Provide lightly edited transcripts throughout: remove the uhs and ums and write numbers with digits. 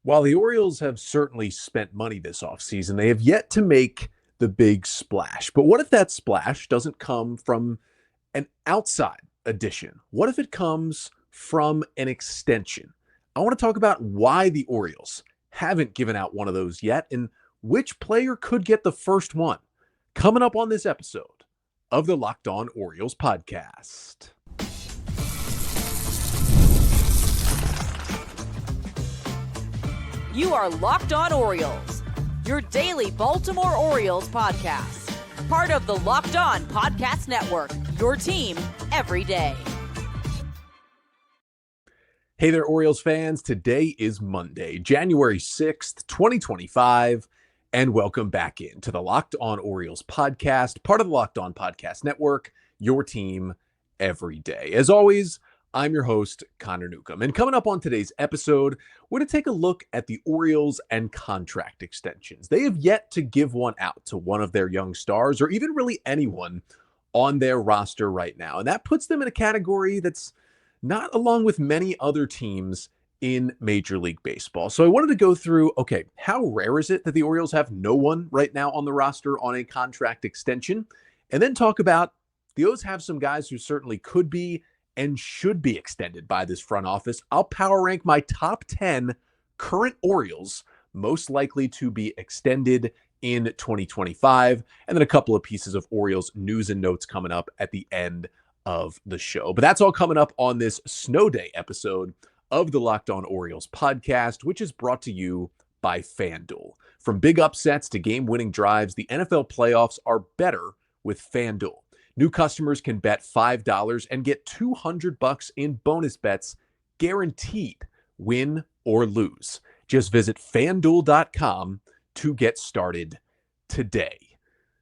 While the Orioles have certainly spent money this offseason, they have yet to make the big splash. But what if that splash doesn't come from an outside addition? What if it comes from an extension? I want to talk about why the Orioles haven't given out one of those yet and which player could get the first one. Coming up on this episode of the Locked On Orioles podcast. You are Locked On Orioles, your daily Baltimore Orioles podcast. Part of the Locked On Podcast Network, your team every day. Hey there, Orioles fans. Today is Monday, January 6th, 2025, and welcome back into the Locked On Orioles podcast, part of the Locked On Podcast Network, your team every day. As always, I'm your host, Connor Newcomb. And coming up on today's episode, we're going to take a look at the Orioles and contract extensions. They have yet to give one out to one of their young stars or even really anyone on their roster right now. And that puts them in a category that's not along with many other teams in Major League Baseball. So I wanted to go through, okay, how rare is it that the Orioles have no one right now on the roster on a contract extension? And then talk about the O's have some guys who certainly could be and should be extended by this front office. I'll power rank my top 10 current Orioles most likely to be extended in 2025, and then a couple of pieces of Orioles news and notes coming up at the end of the show. But that's all coming up on this snow day episode of the Locked On Orioles podcast, which is brought to you by FanDuel. From big upsets to game-winning drives, the NFL playoffs are better with FanDuel. New customers can bet $5 and get $200 in bonus bets, guaranteed, win or lose. Just visit FanDuel.com to get started today.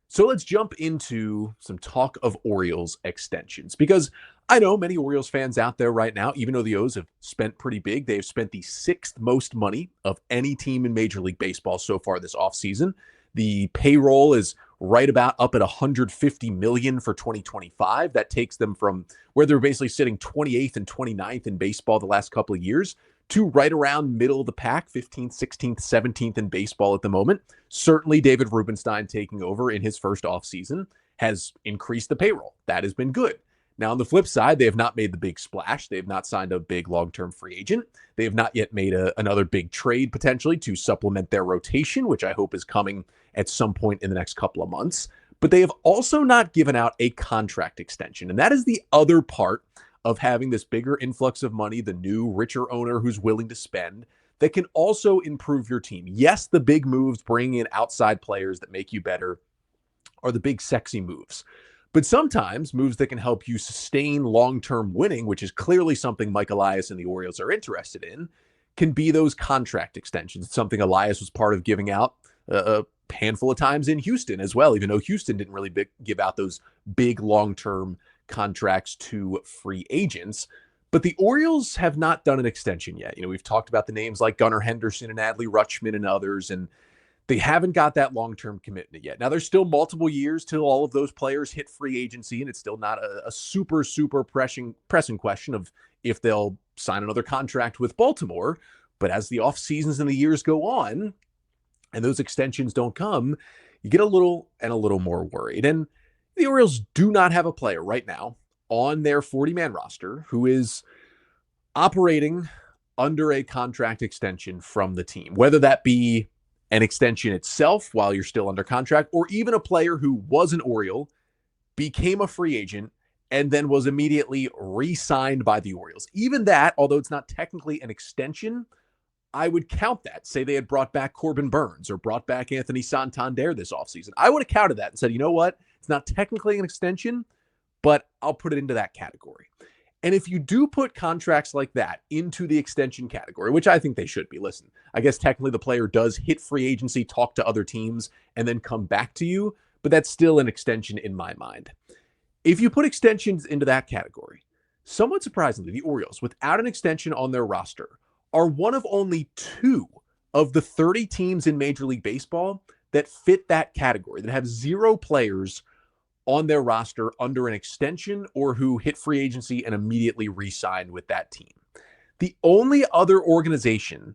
So let's jump into some talk of Orioles extensions, because I know many Orioles fans out there right now, even though the O's have spent pretty big, they've spent the sixth most money of any team in Major League Baseball so far this offseason. The payroll is right about up at $150 million for 2025. That takes them from where they're basically sitting 28th and 29th in baseball the last couple of years to right around middle of the pack, 15th, 16th, 17th in baseball at the moment. Certainly David Rubenstein taking over in his first offseason has increased the payroll. That has been good. Now, on the flip side, they have not made the big splash. They have not signed a big long-term free agent. They have not yet made another big trade potentially to supplement their rotation, which I hope is coming at some point in the next couple of months. But they have also not given out a contract extension. And that is the other part of having this bigger influx of money, the new, richer owner who's willing to spend, that can also improve your team. Yes, the big moves, bringing in outside players that make you better, are the big sexy moves. But sometimes moves that can help you sustain long-term winning, which is clearly something Mike Elias and the Orioles are interested in, can be those contract extensions. It's something Elias was part of giving out a handful of times in Houston as well, even though Houston didn't really give out those big long-term contracts to free agents. But the Orioles have not done an extension yet. You know, we've talked about the names like Gunnar Henderson and Adley Rutschman and others, and they haven't got that long-term commitment yet. Now, there's still multiple years till all of those players hit free agency, and it's still not a super pressing question of if they'll sign another contract with Baltimore. But as the off seasons and the years go on, and those extensions don't come, you get a little more worried. And the Orioles do not have a player right now on their 40-man roster who is operating under a contract extension from the team, whether that be an extension itself while you're still under contract, or even a player who was an Oriole, became a free agent, and then was immediately re-signed by the Orioles. Even that, although it's not technically an extension, I would count that. Say they had brought back Corbin Burns or brought back Anthony Santander this offseason. I would have counted that and said, you know what? It's not technically an extension, but I'll put it into that category. And if you do put contracts like that into the extension category, which I think they should be, listen, I guess technically the player does hit free agency, talk to other teams, and then come back to you, but that's still an extension in my mind. If you put extensions into that category, somewhat surprisingly, the Orioles, without an extension on their roster, are one of only 2 of the 30 teams in Major League Baseball that fit that category, that have 0 players on their roster under an extension or who hit free agency and immediately re-signed with that team. The only other organization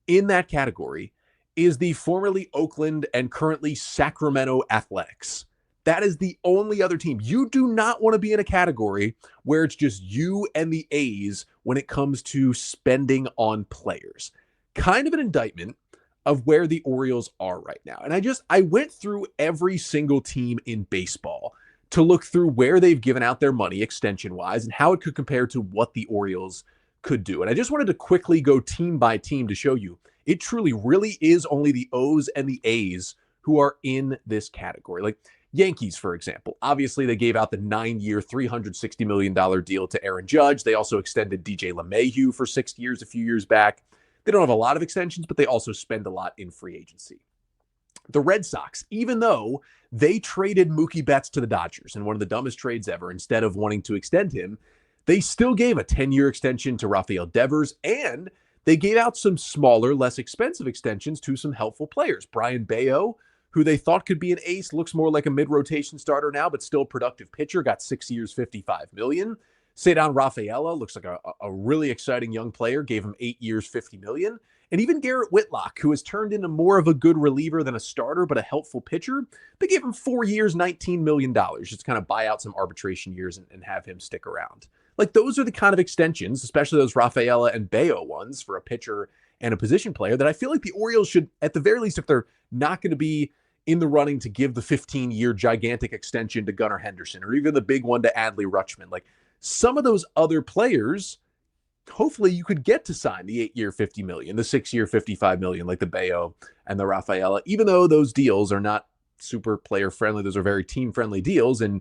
in that category is the formerly Oakland and currently Sacramento Athletics. That is the only other team. You do not want to be in a category where it's just you and the A's when it comes to spending on players. Kind of an indictment of where the Orioles are right now. And I went through every single team in baseball to look through where they've given out their money extension-wise and how it could compare to what the Orioles could do. And I just wanted to quickly go team by team to show you it truly really is only the O's and the A's who are in this category. Like Yankees, for example. Obviously, they gave out the 9-year, $360 million deal to Aaron Judge. They also extended DJ LeMahieu for 6 years a few years back. They don't have a lot of extensions, but they also spend a lot in free agency. The Red Sox, even though they traded Mookie Betts to the Dodgers in one of the dumbest trades ever, instead of wanting to extend him, they still gave a 10-year extension to Rafael Devers, and they gave out some smaller, less expensive extensions to some helpful players. Brian Bayo, who they thought could be an ace, looks more like a mid-rotation starter now, but still a productive pitcher, got 6 years, $55 million. Ceddanne Rafaela looks like a really exciting young player, gave him 8 years, $50 million. And even Garrett Whitlock, who has turned into more of a good reliever than a starter, but a helpful pitcher, they gave him 4 years, $19 million, just to kind of buy out some arbitration years and have him stick around. Like, those are the kind of extensions, especially those Rafaela and Bayo ones for a pitcher and a position player, that I feel like the Orioles should, at the very least, if they're not going to be in the running to give the 15-year gigantic extension to Gunnar Henderson, or even the big one to Adley Rutschman, like some of those other players, hopefully you could get to sign the 8-year $50 million, the 6-year $55 million, like the Bayo and the Rafaela, even though those deals are not super player friendly. Those are very team friendly deals. And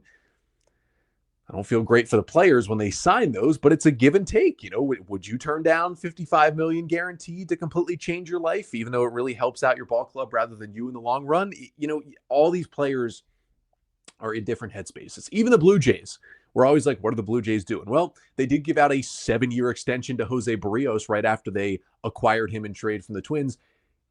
I don't feel great for the players when they sign those, but it's a give and take. You know, would you turn down $55 million guaranteed to completely change your life, even though it really helps out your ball club rather than you in the long run? You know, all these players are in different headspaces. Even the Blue Jays, we're always like, what are the Blue Jays doing? Well, they did give out a 7-year extension to Jose Barrios right after they acquired him in trade from the Twins.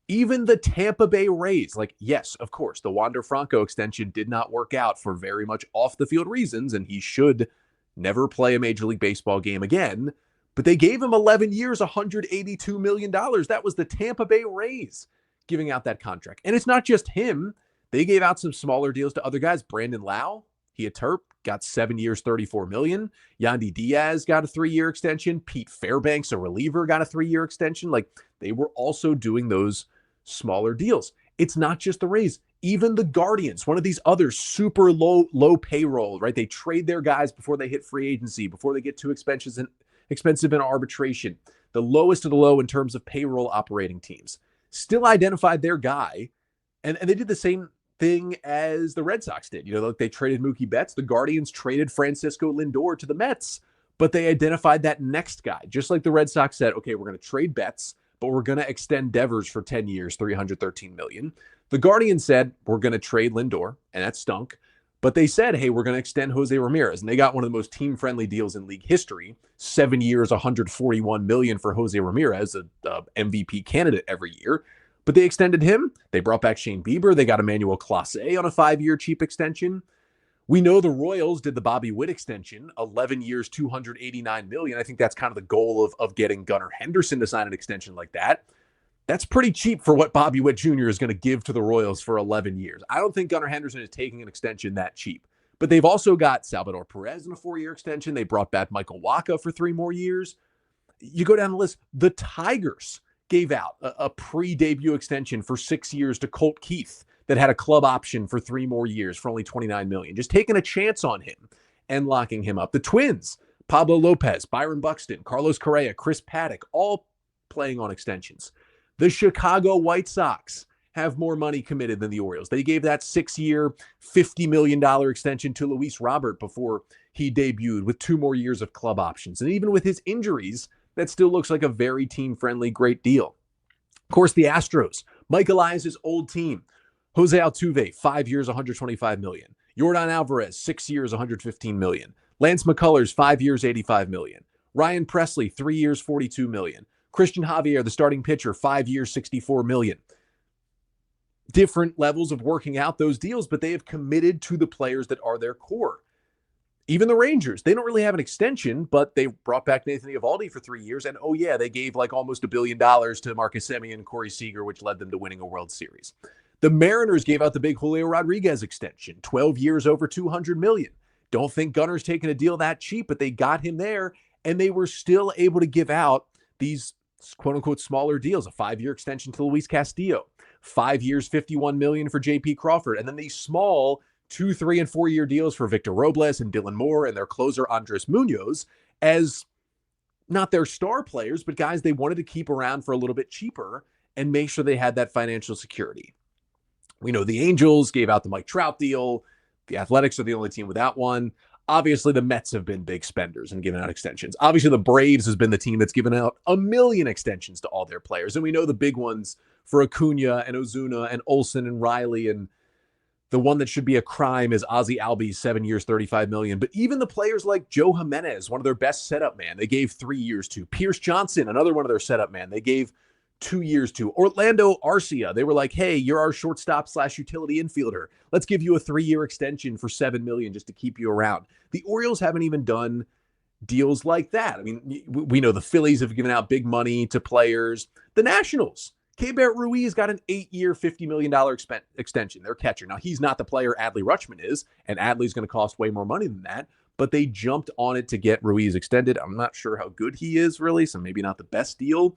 Even the Tampa Bay Rays, like, yes, of course, the Wander Franco extension did not work out for very much off-the-field reasons, and he should never play a Major League Baseball game again. But they gave him 11 years, $182 million. That was the Tampa Bay Rays giving out that contract. And it's not just him. They gave out some smaller deals to other guys. Brandon Lau, he a Terp, got 7 years, $34 million. Yandy Diaz got a 3-year extension. Pete Fairbanks, a reliever, got a 3-year extension. Like, they were also doing those smaller deals. It's not just the Rays. Even the Guardians, one of these other super low payroll, right? They trade their guys before they hit free agency, before they get too expensive in arbitration. The lowest of the low in terms of payroll operating teams. Still identified their guy, and they did the same thing as the Red Sox did. You know, like they traded Mookie Betts. The Guardians traded Francisco Lindor to the Mets, but they identified that next guy. Just like the Red Sox said, okay, we're going to trade Betts, but we're going to extend Devers for 10 years, $313 million. The Guardians said, we're going to trade Lindor, and that stunk. But they said, hey, we're going to extend Jose Ramirez. And they got one of the most team-friendly deals in league history. 7 years, $141 million for Jose Ramirez, a MVP candidate every year. But they extended him. They brought back Shane Bieber. They got Emmanuel Clase on a 5-year cheap extension. We know the Royals did the Bobby Witt extension, 11 years, $289 million. I think that's kind of the goal of getting Gunnar Henderson to sign an extension like that. That's pretty cheap for what Bobby Witt Jr. is going to give to the Royals for 11 years. I don't think Gunnar Henderson is taking an extension that cheap. But they've also got Salvador Perez in a 4-year extension. They brought back Michael Wacha for 3 more years. You go down the list. The Tigers gave out a pre-debut extension for 6 years to Colt Keith that had a club option for 3 more years for only $29 million. Just taking a chance on him and locking him up. The Twins, Pablo Lopez, Byron Buxton, Carlos Correa, Chris Paddock, all playing on extensions. The Chicago White Sox have more money committed than the Orioles. They gave that 6-year, $50 million extension to Luis Robert before he debuted with 2 more years of club options. And even with his injuries, that still looks like a very team-friendly, great deal. Of course, the Astros, Mike Elias' old team. Jose Altuve, 5 years, $125 million. Yordan Alvarez, 6 years, $115 million. Lance McCullers, 5 years, $85 million. Ryan Presley, 3 years, $42 million. Christian Javier, the starting pitcher, 5 years, $64 million. Different levels of working out those deals, but they have committed to the players that are their core. Even the Rangers, they don't really have an extension, but they brought back Nathan Eovaldi for 3 years. And oh yeah, they gave like almost $1 billion to Marcus Semien and Corey Seager, which led them to winning a World Series. The Mariners gave out the big Julio Rodriguez extension, 12 years over $200 million. Don't think Gunner's taking a deal that cheap, but they got him there, and they were still able to give out these quote unquote smaller deals, a 5-year extension to Luis Castillo, 5 years, $51 million for JP Crawford, and then these small 2, 3, and 4-year deals for Victor Robles and Dylan Moore and their closer Andres Munoz as not their star players, but guys they wanted to keep around for a little bit cheaper and make sure they had that financial security. We know the Angels gave out the Mike Trout deal. The Athletics are the only team without one. Obviously, the Mets have been big spenders and given out extensions. Obviously, the Braves has been the team that's given out 1 million extensions to all their players. And we know the big ones for Acuna and Ozuna and Olsen and Riley, and the one that should be a crime is Ozzie Albies, 7 years, $35 million. But even the players like Joe Jimenez, one of their best setup man, they gave 3 years to. Pierce Johnson, another one of their setup man, they gave 2 years to. Orlando Arcia, they were like, hey, you're our shortstop/utility infielder. Let's give you a 3-year extension for $7 million just to keep you around. The Orioles haven't even done deals like that. I mean, we know the Phillies have given out big money to players. The Nationals, Keibert Ruiz got an 8-year, $50 million extension, their catcher. Now, he's not the player Adley Rutschman is, and Adley's going to cost way more money than that, but they jumped on it to get Ruiz extended. I'm not sure how good he is, really, so maybe not the best deal.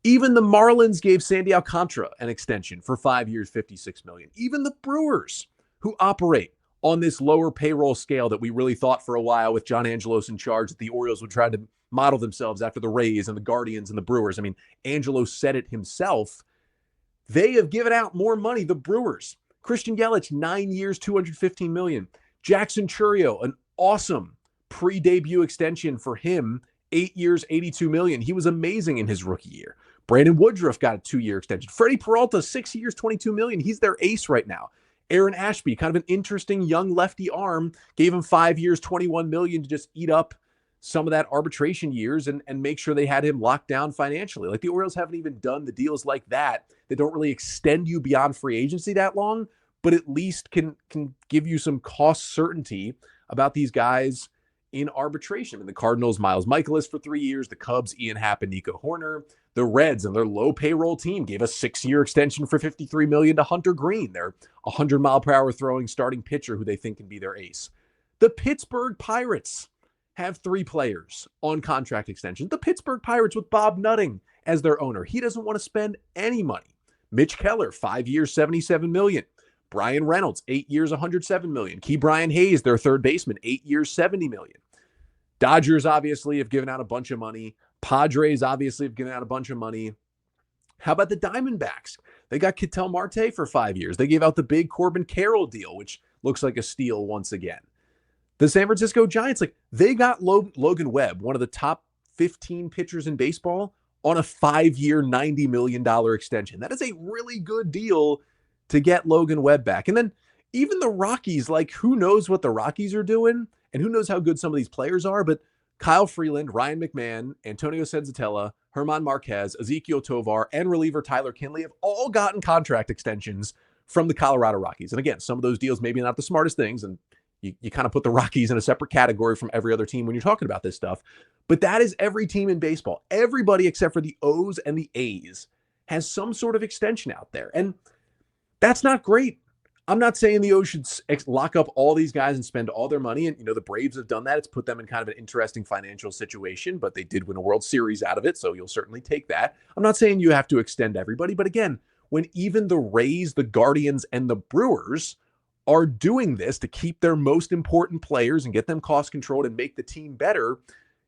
Even the Marlins gave Sandy Alcantara an extension for 5 years, $56 million. Even the Brewers, who operate on this lower payroll scale that we really thought for a while with John Angelos in charge that the Orioles would try to model themselves after the Rays and the Guardians and the Brewers. I mean, Angelos said it himself. They have given out more money, the Brewers. Christian Yelich, 9 years, $215 million. Jackson Chourio, an awesome pre-debut extension for him, 8 years, $82 million. He was amazing in his rookie year. Brandon Woodruff got a 2-year extension. Freddie Peralta, 6 years, $22 million. He's their ace right now. Aaron Ashby, kind of an interesting young lefty arm, gave him 5 years, $21 million to just eat up some of that arbitration years and make sure they had him locked down financially. Like the Orioles haven't even done the deals like that don't really extend you beyond free agency that long, but at least can give you some cost certainty about these guys in arbitration. I mean, the Cardinals, Miles Michaelis for 3 years, the Cubs, Ian Happ and Nico Horner, the Reds and their low payroll team gave a 6-year extension for $53 million to Hunter Green, their 100-mile-per-hour throwing starting pitcher who they think can be their ace. The Pittsburgh Pirates have 3 players on contract extensions. The Pittsburgh Pirates with Bob Nutting as their owner. He doesn't want to spend any money. Mitch Keller, 5 years, $77 million. Brian Reynolds, 8 years, $107 million. Key Brian Hayes, their third baseman, 8 years, $70 million. Dodgers obviously have given out a bunch of money. Padres obviously have given out a bunch of money. How about the Diamondbacks? They got Ketel Marte for 5 years. They gave out the big Corbin Carroll deal, which looks like a steal once again. The San Francisco Giants, they got Logan Webb, one of the top 15 pitchers in baseball, on a 5-year, $90 million extension. That is a really good deal to get Logan Webb back. And then even the Rockies, who knows what the Rockies are doing and who knows how good some of these players are, but Kyle Freeland, Ryan McMahon, Antonio Senzatella, Herman Marquez, Ezekiel Tovar, and reliever Tyler Kinley have all gotten contract extensions from the Colorado Rockies. And again, some of those deals maybe not the smartest things, and you kind of put the Rockies in a separate category from every other team when you're talking about this stuff. But that is every team in baseball. Everybody except for the O's and the A's has some sort of extension out there. And that's not great. I'm not saying the O's should lock up all these guys and spend all their money. And, the Braves have done that. It's put them in kind of an interesting financial situation, but they did win a World Series out of it. So you'll certainly take that. I'm not saying you have to extend everybody. But again, when even the Rays, the Guardians, and the Brewers are doing this to keep their most important players and get them cost controlled and make the team better,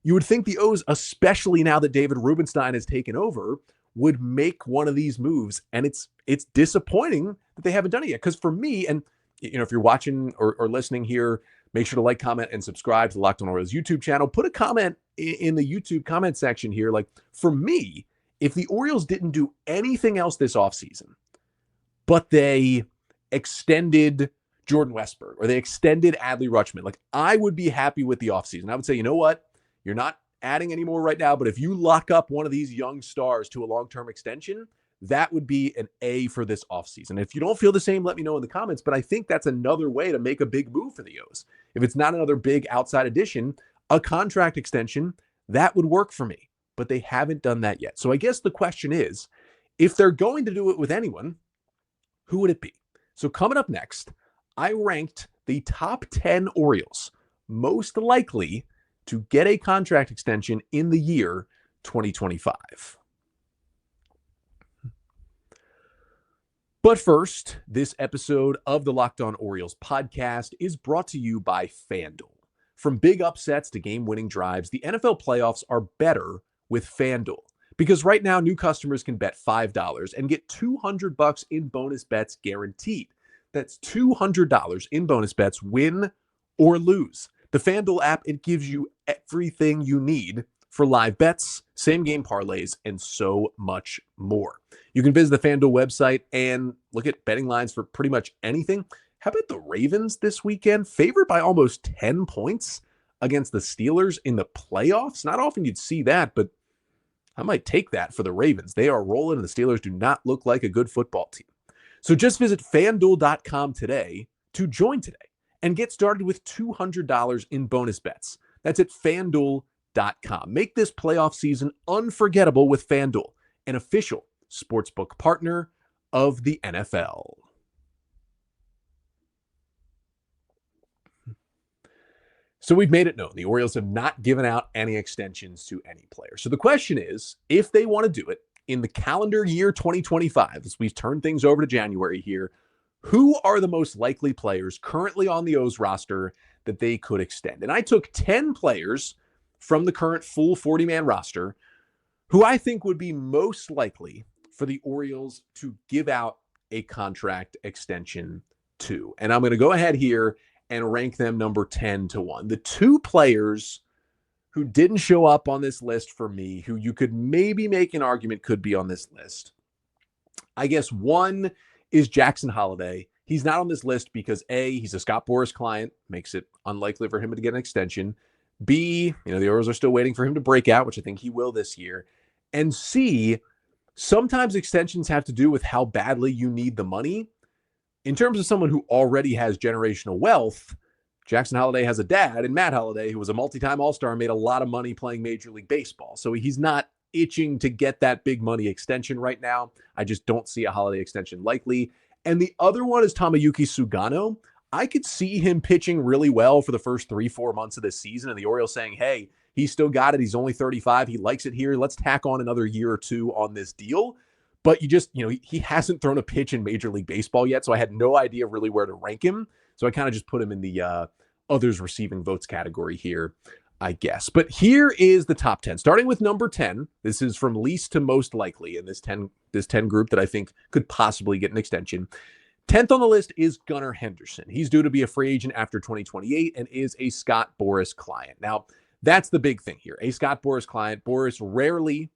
you would think the O's, especially now that David Rubenstein has taken over, would make one of these moves. And it's disappointing that they haven't done it yet. Because for me, and if you're watching or listening here, make sure to like, comment, and subscribe to the Locked On Orioles YouTube channel. Put a comment in the YouTube comment section here. For me, if the Orioles didn't do anything else this offseason, but they extended Jordan Westburg or they extended Adley Rutschman, I would be happy with the offseason. I would say, you know what? You're not adding any more right now, but if you lock up one of these young stars to a long-term extension, that would be an A for this offseason. If you don't feel the same, let me know in the comments, but I think that's another way to make a big move for the O's, if it's not another big outside addition, a contract extension, that would work for me. But they haven't done that yet. So I guess the question is, if they're going to do it with anyone, who would it be? So coming up next, I ranked the top 10 Orioles most likely to get a contract extension in the year 2025. But first, this episode of the Locked On Orioles podcast is brought to you by FanDuel. From big upsets to game-winning drives, the NFL playoffs are better with FanDuel. Because right now, new customers can bet $5 and get $200 in bonus bets guaranteed. That's $200 in bonus bets, win or lose. The FanDuel app, it gives you everything you need for live bets, same-game parlays, and so much more. You can visit the FanDuel website and look at betting lines for pretty much anything. How about the Ravens this weekend? Favored by almost 10 points against the Steelers in the playoffs? Not often you'd see that, but I might take that for the Ravens. They are rolling, and the Steelers do not look like a good football team. So just visit FanDuel.com today to join today and get started with $200 in bonus bets. That's at FanDuel.com. Make this playoff season unforgettable with FanDuel, an official sportsbook partner of the NFL. So we've made it known the Orioles have not given out any extensions to any player. So the question is, if they want to do it in the calendar year 2025, as we've turned things over to January here, who are the most likely players currently on the O's roster that they could extend? And I took 10 players from the current full 40-man roster who I think would be most likely for the Orioles to give out a contract extension to. And I'm going to go ahead here and rank them number 10 to 1. The two players who didn't show up on this list for me, who you could maybe make an argument could be on this list. I guess one is Jackson Holliday. He's not on this list because A, he's a Scott Boras client, makes it unlikely for him to get an extension. B, the Orioles are still waiting for him to break out, which I think he will this year. And C, sometimes extensions have to do with how badly you need the money. In terms of someone who already has generational wealth, Jackson Holliday has a dad, and Matt Holliday, who was a multi-time All-Star, made a lot of money playing Major League Baseball. So he's not itching to get that big money extension right now. I just don't see a Holliday extension likely. And the other one is Tomoyuki Sugano. I could see him pitching really well for the first 3-4 months of this season, and the Orioles saying, hey, he's still got it. He's only 35. He likes it here. Let's tack on another year or two on this deal. But he hasn't thrown a pitch in Major League Baseball yet, so I had no idea really where to rank him. So I kind of just put him in the others receiving votes category here, I guess. But here is the top 10. Starting with number 10, this is from least to most likely in this 10 group that I think could possibly get an extension. 10th on the list is Gunnar Henderson. He's due to be a free agent after 2028 and is a Scott Boras client. Now, that's the big thing here. A Scott Boras client. Boras rarely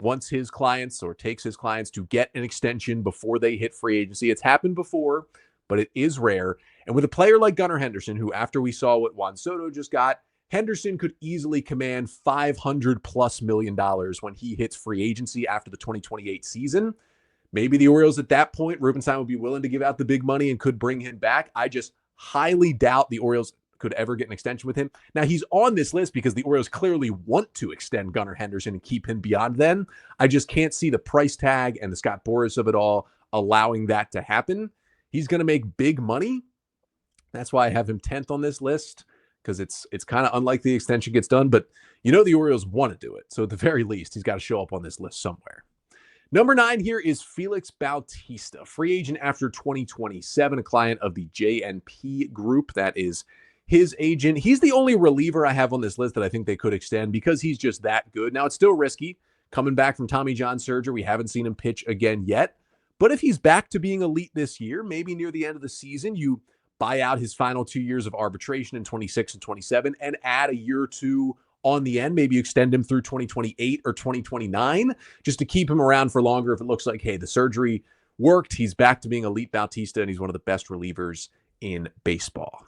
wants his clients or takes his clients to get an extension before they hit free agency. It's happened before, but it is rare. And with a player like Gunnar Henderson, who after we saw what Juan Soto just got, Henderson could easily command $500+ million when he hits free agency after the 2028 season. Maybe the Orioles at that point, Rubenstein would be willing to give out the big money and could bring him back. I just highly doubt the Orioles could ever get an extension with him. Now, he's on this list because the Orioles clearly want to extend Gunnar Henderson and keep him beyond then. I just can't see the price tag and the Scott Boras of it all allowing that to happen. He's going to make big money. That's why I have him 10th on this list, because it's kind of unlikely the extension gets done, but the Orioles want to do it. So at the very least, he's got to show up on this list somewhere. Number 9 here is Felix Bautista, free agent after 2027, a client of the JNP Group. That is his agent. He's the only reliever I have on this list that I think they could extend because he's just that good. Now, it's still risky. Coming back from Tommy John surgery, we haven't seen him pitch again yet. But if he's back to being elite this year, maybe near the end of the season, you buy out his final 2 years of arbitration in 26 and 27 and add a year or two on the end. Maybe extend him through 2028 or 2029 just to keep him around for longer if it looks like, hey, the surgery worked. He's back to being elite Bautista, and he's one of the best relievers in baseball.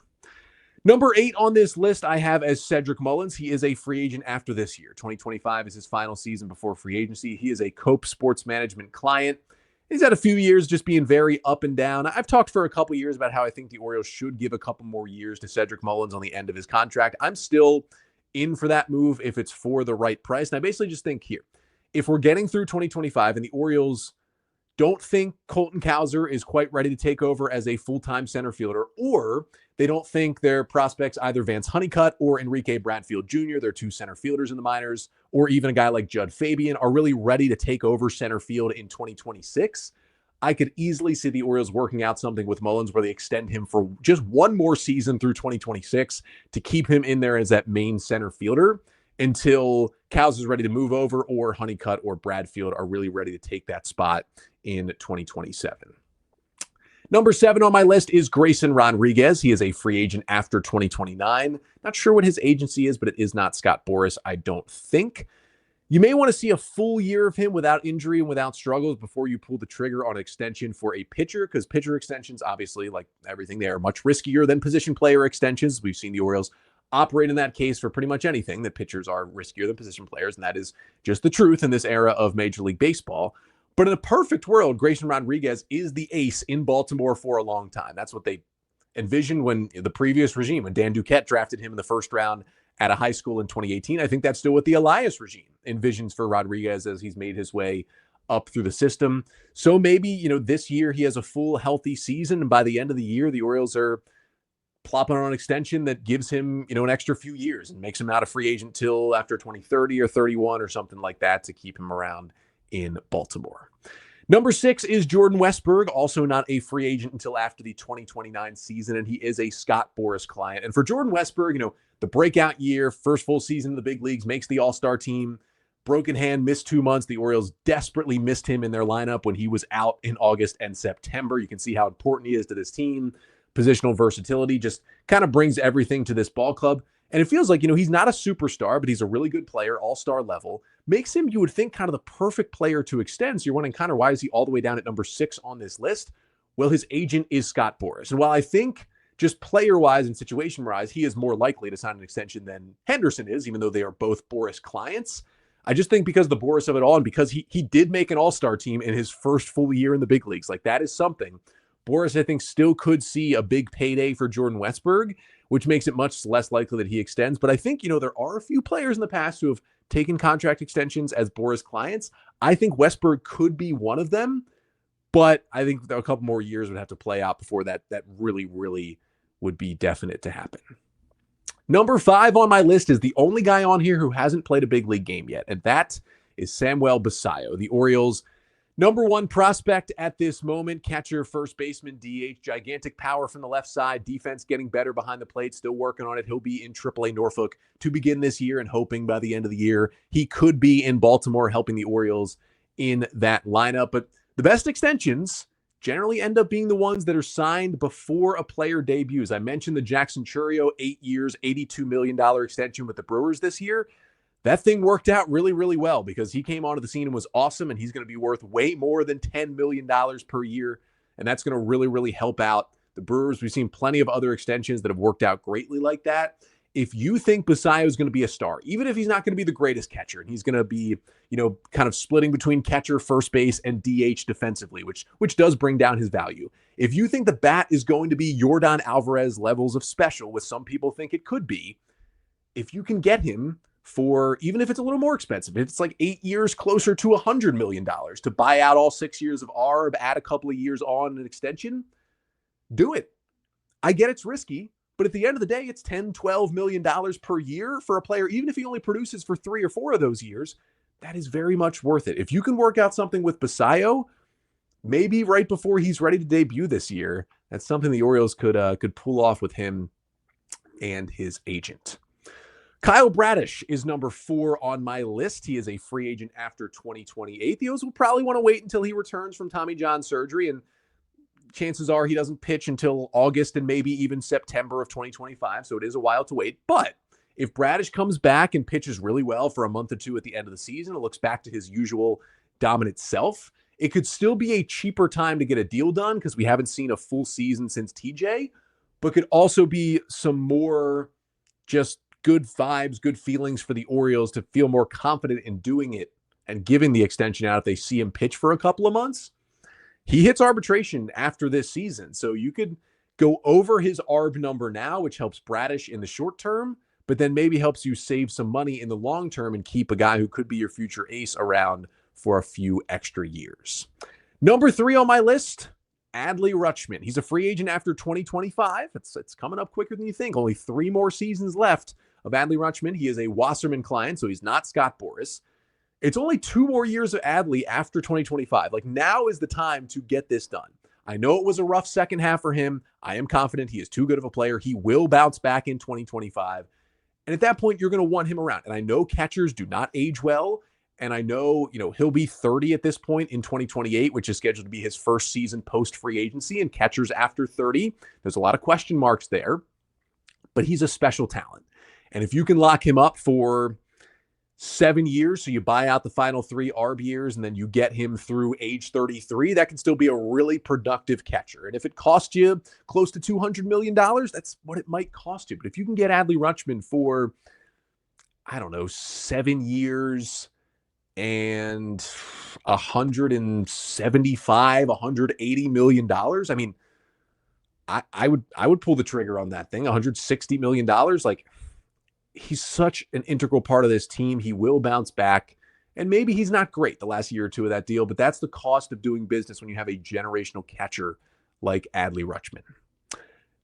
Number 8 on this list I have as Cedric Mullins. He is a free agent after this year. 2025 is his final season before free agency. He is a Cope Sports Management client. He's had a few years just being very up and down. I've talked for a couple years about how I think the Orioles should give a couple more years to Cedric Mullins on the end of his contract. I'm still in for that move if it's for the right price. And I basically just think here, if we're getting through 2025 and the Orioles don't think Colton Cowser is quite ready to take over as a full-time center fielder, or they don't think their prospects, either Vance Honeycutt or Enrique Bradfield Jr., their two center fielders in the minors, or even a guy like Judd Fabian, are really ready to take over center field in 2026, I could easily see the Orioles working out something with Mullins where they extend him for just one more season through 2026 to keep him in there as that main center fielder until Cowser is ready to move over, or Honeycutt or Bradfield are really ready to take that spot in 2027. Number 7 on my list is Grayson Rodriguez. He is a free agent after 2029. Not sure what his agency is, but it is not Scott Boras, I don't think. You may want to see a full year of him without injury and without struggles before you pull the trigger on an extension for a pitcher, because pitcher extensions, obviously, like everything, they are much riskier than position player extensions. We've seen the Orioles operate in that case for pretty much anything, that pitchers are riskier than position players, and that is just the truth in this era of Major League Baseball. But in a perfect world, Grayson Rodriguez is the ace in Baltimore for a long time. That's what they envisioned when the previous regime, when Dan Duquette drafted him in the first round at a high school in 2018. I think that's still what the Elias regime envisions for Rodriguez as he's made his way up through the system. So maybe, this year he has a full healthy season, and by the end of the year, the Orioles are plopping on an extension that gives him, an extra few years and makes him not a free agent till after 2030 or 31 or something like that to keep him around in Baltimore. Number 6 is Jordan Westburg, also not a free agent until after the 2029 season, and he is a Scott Boras client. And for Jordan Westburg, the breakout year, first full season in the big leagues, makes the All-Star team, broken hand, missed 2 months. The Orioles desperately missed him in their lineup when he was out in August and September. You can see how important he is to this team. Positional versatility just kind of brings everything to this ball club. And it feels like, he's not a superstar, but he's a really good player, all-star level. Makes him, you would think, kind of the perfect player to extend. So you're wondering, Connor, why is he all the way down at number 6 on this list? Well, his agent is Scott Boras. And while I think just player-wise and situation-wise, he is more likely to sign an extension than Henderson is, even though they are both Boras clients, I just think because of the Boras of it all, and because he did make an all-star team in his first full year in the big leagues, like that is something. Boras, I think, still could see a big payday for Jordan Westburg, which makes it much less likely that he extends. But I think, there are a few players in the past who have taken contract extensions as Boras clients. I think Westburg could be one of them, but I think a couple more years would have to play out before that really, really would be definite to happen. Number 5 on my list is the only guy on here who hasn't played a big league game yet, and that is Samuel Basallo, the Orioles' number 1 prospect at this moment, catcher, first baseman, DH, gigantic power from the left side, defense getting better behind the plate, still working on it. He'll be in AAA Norfolk to begin this year, and hoping by the end of the year he could be in Baltimore helping the Orioles in that lineup. But the best extensions generally end up being the ones that are signed before a player debuts. I mentioned the Jackson Chourio 8 years, $82 million extension with the Brewers this year. That thing worked out really, really well because he came onto the scene and was awesome, and he's going to be worth way more than $10 million per year, and that's going to really, really help out the Brewers. We've seen plenty of other extensions that have worked out greatly like that. If you think Basallo is going to be a star, even if he's not going to be the greatest catcher, and he's going to be, kind of splitting between catcher, first base, and DH defensively, which does bring down his value. If you think the bat is going to be Yordan Alvarez levels of special, which some people think it could be, if you can get him for, even if it's a little more expensive, if it's like 8 years closer to $100 million to buy out all 6 years of ARB, add a couple of years on an extension, do it. I get it's risky, but at the end of the day, it's $10, $12 million per year for a player. Even if he only produces for 3 or 4 of those years, that is very much worth it. If you can work out something with Basallo, maybe right before he's ready to debut this year, that's something the Orioles could pull off with him and his agent. Kyle Bradish is number 4 on my list. He is a free agent after 2028. The Orioles will probably want to wait until he returns from Tommy John surgery, and chances are he doesn't pitch until August and maybe even September of 2025, so it is a while to wait. But if Bradish comes back and pitches really well for a month or two at the end of the season, it looks back to his usual dominant self, it could still be a cheaper time to get a deal done because we haven't seen a full season since TJ, but could also be some more just good vibes, good feelings for the Orioles to feel more confident in doing it and giving the extension out if they see him pitch for a couple of months. He hits arbitration after this season, so you could go over his ARB number now, which helps Bradish in the short term, but then maybe helps you save some money in the long term and keep a guy who could be your future ace around for a few extra years. Number 3 on my list, Adley Rutschman. He's a free agent after 2025. It's coming up quicker than you think. Only 3 more seasons left of Adley Rutschman. He is a Wasserman client, so he's not Scott Boras. It's only 2 more years of Adley after 2025. Like, now is the time to get this done. I know it was a rough second half for him. I am confident he is too good of a player. He will bounce back in 2025. And at that point, you're going to want him around. And I know catchers do not age well. And I know, he'll be 30 at this point in 2028, which is scheduled to be his first season post free agency. And catchers after 30, there's a lot of question marks there. But he's a special talent. And if you can lock him up for 7 years, so you buy out the final 3 ARB years, and then you get him through age 33, that can still be a really productive catcher. And if it costs you close to $200 million, that's what it might cost you. But if you can get Adley Rutschman for, 7 years and $180 million, I mean, I would pull the trigger on that thing. $160 million, like, he's such an integral part of this team. He will bounce back. And maybe he's not great the last year or two of that deal, but that's the cost of doing business when you have a generational catcher like Adley Rutschman.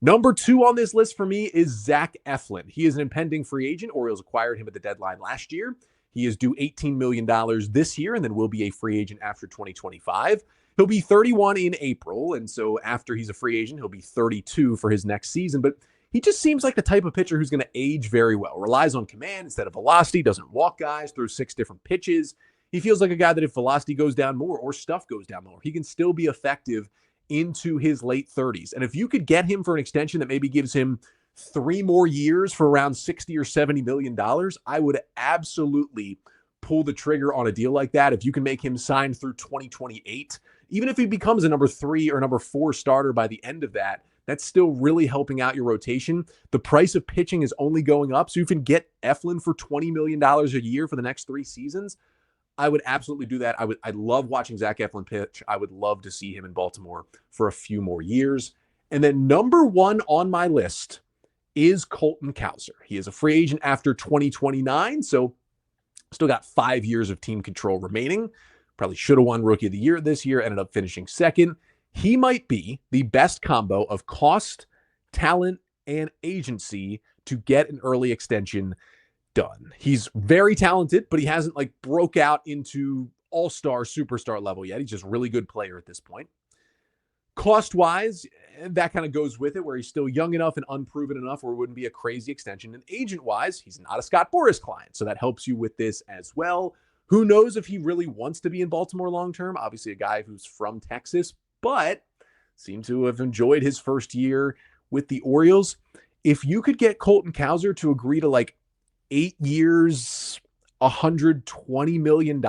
Number 2 on this list for me is Zach Eflin. He is an impending free agent. Orioles acquired him at the deadline last year. He is due $18 million this year and then will be a free agent after 2025. He'll be 31 in April, and so after he's a free agent, he'll be 32 for his next season. But he just seems like the type of pitcher who's going to age very well, relies on command instead of velocity, doesn't walk guys, throws 6 different pitches. He feels like a guy that if velocity goes down more or stuff goes down more, he can still be effective into his late 30s. And if you could get him for an extension that maybe gives him 3 more years for around $60 or $70 million, I would absolutely pull the trigger on a deal like that. If you can make him sign through 2028, even if he becomes a number 3 or number 4 starter by the end of that, that's still really helping out your rotation. The price of pitching is only going up. So you can get Eflin for $20 million a year for the next 3 seasons. I would absolutely do that. I love watching Zach Eflin pitch. I would love to see him in Baltimore for a few more years. And then number 1 on my list is Colton Cowser. He is a free agent after 2029. So still got 5 years of team control remaining. Probably should have won Rookie of the Year this year. Ended up finishing second. He might be the best combo of cost, talent, and agency to get an early extension done. He's very talented, but he hasn't broke out into all-star, superstar level yet. He's just a really good player at this point. Cost-wise, that kind of goes with it, where he's still young enough and unproven enough where it wouldn't be a crazy extension. And agent-wise, he's not a Scott Boras client, so that helps you with this as well. Who knows if he really wants to be in Baltimore long-term? Obviously, a guy who's from Texas, but seemed to have enjoyed his first year with the Orioles. If you could get Colton Cowser to agree to 8 years, $120 million,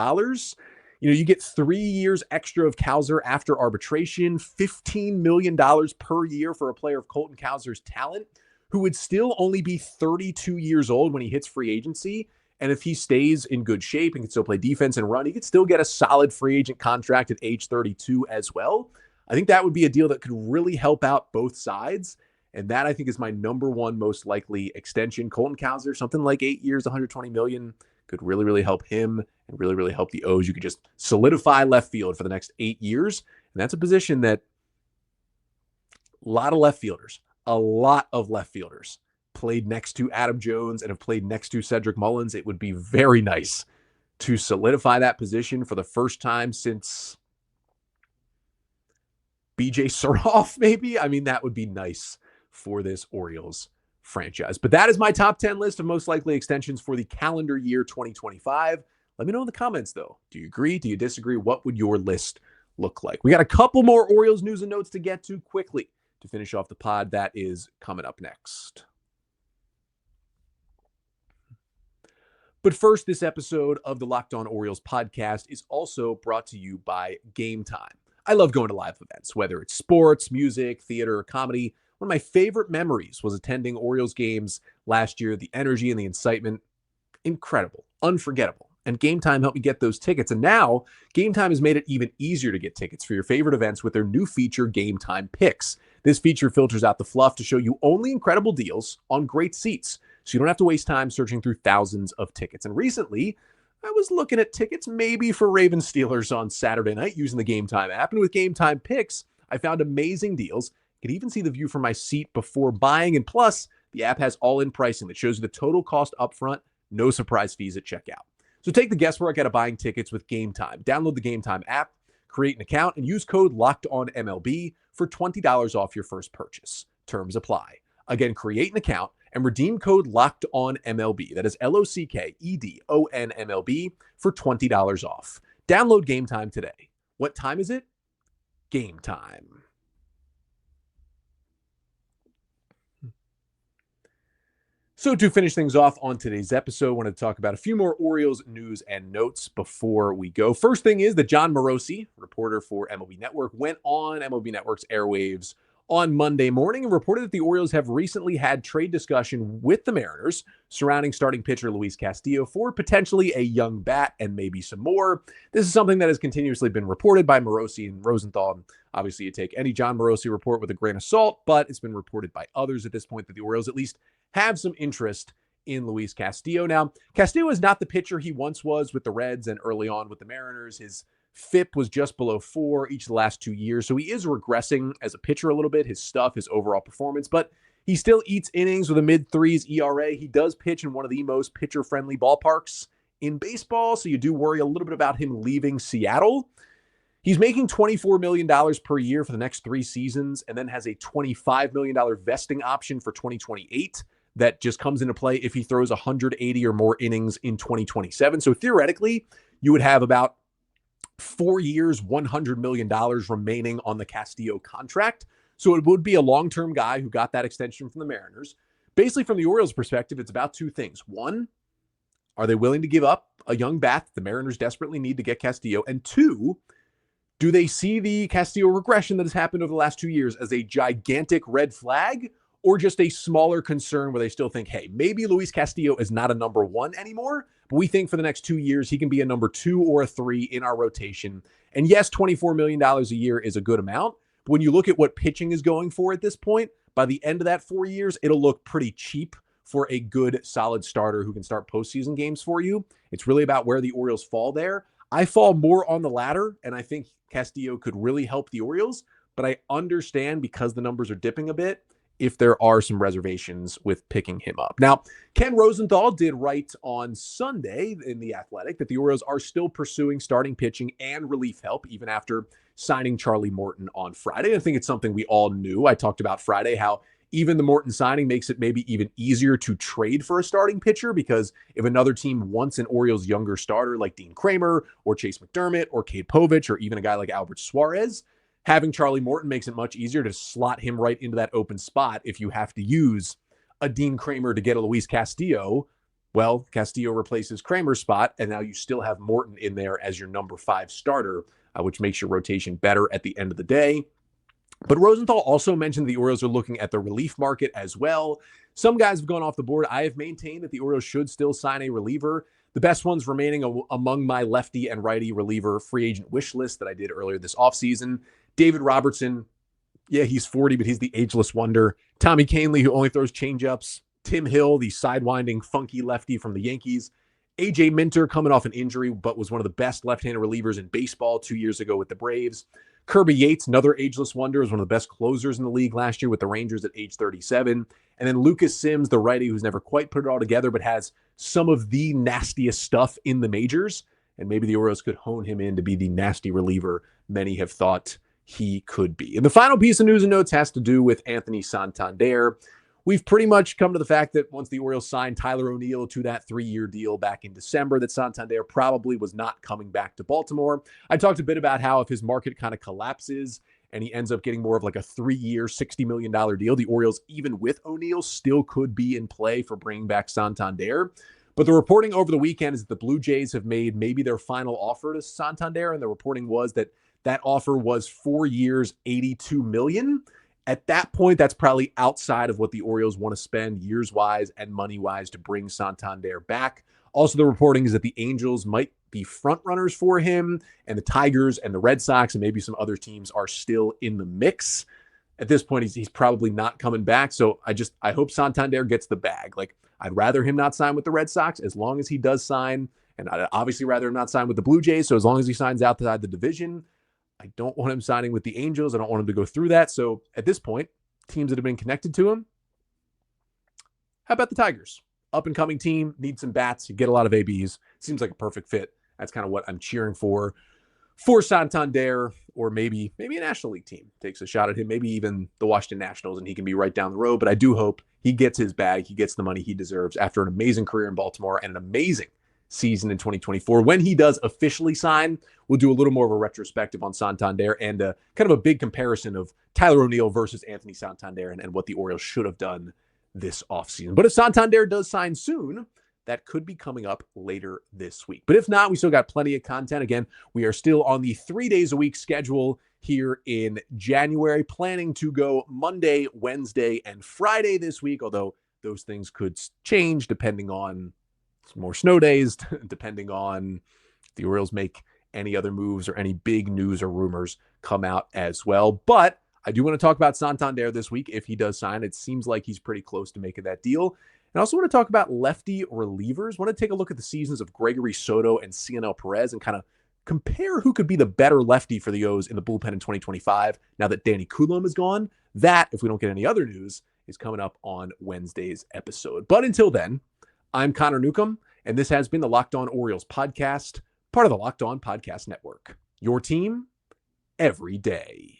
you get 3 years extra of Cowser after arbitration, $15 million per year for a player of Colton Cowser's talent, who would still only be 32 years old when he hits free agency. And if he stays in good shape and can still play defense and run, he could still get a solid free agent contract at age 32 as well. I think that would be a deal that could really help out both sides. And that, I think, is my number 1 most likely extension. Colton Cowser, something like 8 years, $120 million, could really, really help him and really, really help the O's. You could just solidify left field for the next 8 years. And that's a position that a lot of left fielders played next to Adam Jones and have played next to Cedric Mullins. It would be very nice to solidify that position for the first time since BJ Surhoff, maybe. I mean, that would be nice for this Orioles franchise. But that is my top 10 list of most likely extensions for the calendar year 2025. Let me know in the comments, though. Do you agree? Do you disagree? What would your list look like? We got a couple more Orioles news and notes to get to quickly to finish off the pod. That is coming up next. But first, this episode of the Locked On Orioles podcast is also brought to you by Game Time. I love going to live events, whether it's sports, music, theater, or comedy. One of my favorite memories was attending Orioles games last year. The energy and the excitement, incredible, unforgettable. and Game Time helped me get those tickets. And now Game Time has made it even easier to get tickets for your favorite events with their new feature, Game Time Picks. This feature filters out the fluff to show you only incredible deals on great seats, so you don't have to waste time searching through thousands of tickets. And recently, I was looking at tickets maybe for Ravens Steelers on Saturday night using the Game Time app. And with Game Time Picks, I found amazing deals. Could even see the view from my seat before buying. And plus, the app has all-in pricing that shows you the total cost upfront, no surprise fees at checkout. So take the guesswork out of buying tickets with Game Time. Download the Game Time app, create an account, and use code LOCKEDONMLB for $20 off your first purchase. Terms apply. Again, create an account and redeem code LOCKEDONMLB. That is LOCKEDONMLB for $20 off. Download Game Time today. What time is it? Game time. So to finish things off on today's episode, I wanted to talk about a few more Orioles news and notes before we go. First thing is that John Morosi, reporter for MLB Network, went on MLB Network's airwaves on Monday morning and reported that the Orioles have recently had trade discussion with the Mariners surrounding starting pitcher Luis Castillo for potentially a young bat and maybe some more. This is something that has continuously been reported by Morosi and Rosenthal. Obviously, you take any John Morosi report with a grain of salt, but it's been reported by others at this point that the Orioles at least have some interest in Luis Castillo. Now, Castillo is not the pitcher he once was with the Reds and early on with the Mariners. His FIP was just below 4 each of the last 2 years, so he is regressing as a pitcher a little bit, his stuff, his overall performance, but he still eats innings with a mid-3s ERA. He does pitch in one of the most pitcher-friendly ballparks in baseball, so you do worry a little bit about him leaving Seattle. He's making $24 million per year for the next 3 seasons and then has a $25 million vesting option for 2028 that just comes into play if he throws 180 or more innings in 2027. So theoretically, you would have about 4 years, $100 million remaining on the Castillo contract. So it would be a long-term guy who got that extension from the Mariners. Basically, from the Orioles' perspective, it's about 2 things. One, are they willing to give up a young bat the Mariners desperately need to get Castillo? And 2, do they see the Castillo regression that has happened over the last 2 years as a gigantic red flag or just a smaller concern where they still think, hey, maybe Luis Castillo is not a number 1 anymore, but we think for the next 2 years he can be a number 2 or a 3 in our rotation. And yes, $24 million a year is a good amount, but when you look at what pitching is going for at this point, by the end of that 4 years, it'll look pretty cheap for a good, solid starter who can start postseason games for you. It's really about where the Orioles fall there. I fall more on the latter, and I think Castillo could really help the Orioles, but I understand because the numbers are dipping a bit if there are some reservations with picking him up. Now, Ken Rosenthal did write on Sunday in The Athletic that the Orioles are still pursuing starting pitching and relief help even after signing Charlie Morton on Friday. I think it's something we all knew. I talked about Friday how even the Morton signing makes it maybe even easier to trade for a starting pitcher because if another team wants an Orioles younger starter like Dean Kramer or Chase McDermott or Cade Povich or even a guy like Albert Suarez, having Charlie Morton makes it much easier to slot him right into that open spot. If you have to use a Dean Kramer to get a Luis Castillo, well, Castillo replaces Kramer's spot, and now you still have Morton in there as your number 5 starter, which makes your rotation better at the end of the day. But Rosenthal also mentioned the Orioles are looking at the relief market as well. Some guys have gone off the board. I have maintained that the Orioles should still sign a reliever. The best ones remaining among my lefty and righty reliever free agent wish list that I did earlier this offseason. David Robertson, yeah, he's 40, but he's the ageless wonder. Tommy Kahnle, who only throws changeups. Tim Hill, the sidewinding, funky lefty from the Yankees. AJ Minter coming off an injury, but was one of the best left-handed relievers in baseball 2 years ago with the Braves. Kirby Yates, another ageless wonder, is one of the best closers in the league last year with the Rangers at age 37. And then Lucas Sims, the righty, who's never quite put it all together, but has some of the nastiest stuff in the majors. And maybe the Orioles could hone him in to be the nasty reliever many have thought he could be. And the final piece of news and notes has to do with Anthony Santander. We've pretty much come to the fact that once the Orioles signed Tyler O'Neill to that 3-year deal back in December, that Santander probably was not coming back to Baltimore. I talked a bit about how if his market kind of collapses and he ends up getting more of like a 3-year, $60 million deal, the Orioles, even with O'Neill, still could be in play for bringing back Santander. But the reporting over the weekend is that the Blue Jays have made maybe their final offer to Santander, and the reporting was that that offer was 4 years, $82 million. At that point, that's probably outside of what the Orioles want to spend years-wise and money-wise to bring Santander back. Also, the reporting is that the Angels might be front runners for him, and the Tigers and the Red Sox and maybe some other teams are still in the mix. At this point, he's probably not coming back. So I hope Santander gets the bag. Like, I'd rather him not sign with the Red Sox as long as he does sign. And I'd obviously rather him not sign with the Blue Jays. So as long as he signs outside the division, I don't want him signing with the Angels. I don't want him to go through that. So at this point, teams that have been connected to him, how about the Tigers? Up and coming team, need some bats. You get a lot of ABs. Seems like a perfect fit. That's kind of what I'm cheering for Santander, or maybe a National League team takes a shot at him, maybe even the Washington Nationals, and he can be right down the road. But I do hope he gets his bag. He gets the money he deserves after an amazing career in Baltimore and an amazing season in 2024. When he does officially sign, we'll do a little more of a retrospective on Santander and kind of a big comparison of Tyler O'Neill versus Anthony Santander and what the Orioles should have done this offseason. But if Santander does sign soon, that could be coming up later this week. But if not, we still got plenty of content. Again, we are still on the 3 days a week schedule here in January, planning to go Monday, Wednesday, and Friday this week, although those things could change depending on some more snow days, depending on if the Orioles make any other moves or any big news or rumors come out as well. But I do want to talk about Santander this week if he does sign. It seems like he's pretty close to making that deal. And I also want to talk about lefty relievers. I want to take a look at the seasons of Gregory Soto and CNL Perez and kind of compare who could be the better lefty for the O's in the bullpen in 2025 now that Danny Coulomb is gone. That, if we don't get any other news, is coming up on Wednesday's episode. But until then, I'm Connor Newcomb, and this has been the Locked On Orioles podcast, part of the Locked On Podcast Network. Your team every day.